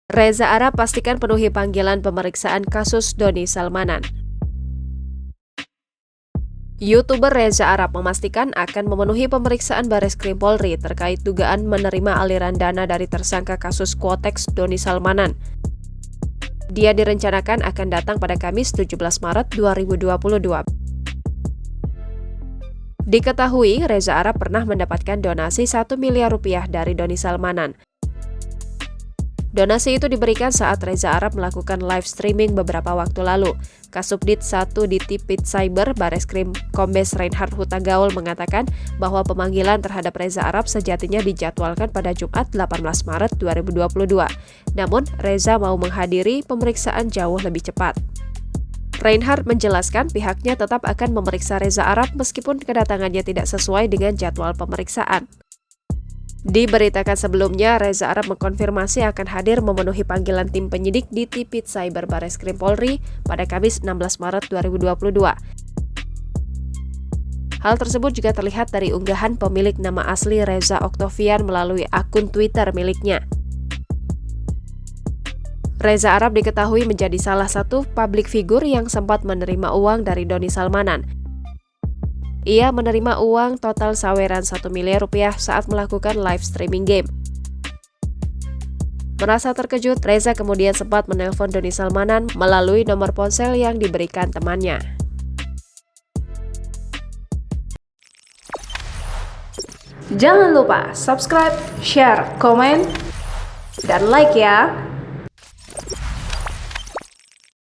Reza Arab pastikan penuhi panggilan pemeriksaan kasus Doni Salmanan. YouTuber Reza Arab memastikan akan memenuhi pemeriksaan Bareskrim Polri terkait dugaan menerima aliran dana dari tersangka kasus Quotex Doni Salmanan. Dia direncanakan akan datang pada Kamis 17 Maret 2022. Diketahui Reza Arab pernah mendapatkan donasi 1 miliar rupiah dari Doni Salmanan. Donasi itu diberikan saat Reza Arab melakukan live streaming beberapa waktu lalu. Kasubdit 1 di Tipit Cyber Bareskrim Kombes Reinhard Huta Gaul mengatakan bahwa pemanggilan terhadap Reza Arab sejatinya dijadwalkan pada Jumat 18 Maret 2022. Namun, Reza mau menghadiri pemeriksaan jauh lebih cepat. Reinhard menjelaskan pihaknya tetap akan memeriksa Reza Arab meskipun kedatangannya tidak sesuai dengan jadwal pemeriksaan. Diberitakan sebelumnya, Reza Arab mengkonfirmasi akan hadir memenuhi panggilan tim penyidik di Tipit Cyber Bareskrim Polri pada Kamis 16 Maret 2022. Hal tersebut juga terlihat dari unggahan pemilik nama asli Reza Oktavian melalui akun Twitter miliknya. Reza Arab diketahui menjadi salah satu publik figur yang sempat menerima uang dari Doni Salmanan. Ia menerima uang total saweran 1 miliar rupiah saat melakukan live streaming game. Merasa terkejut, Reza kemudian sempat menelpon Doni Salmanan melalui nomor ponsel yang diberikan temannya. Jangan lupa subscribe, share, komen, dan like ya!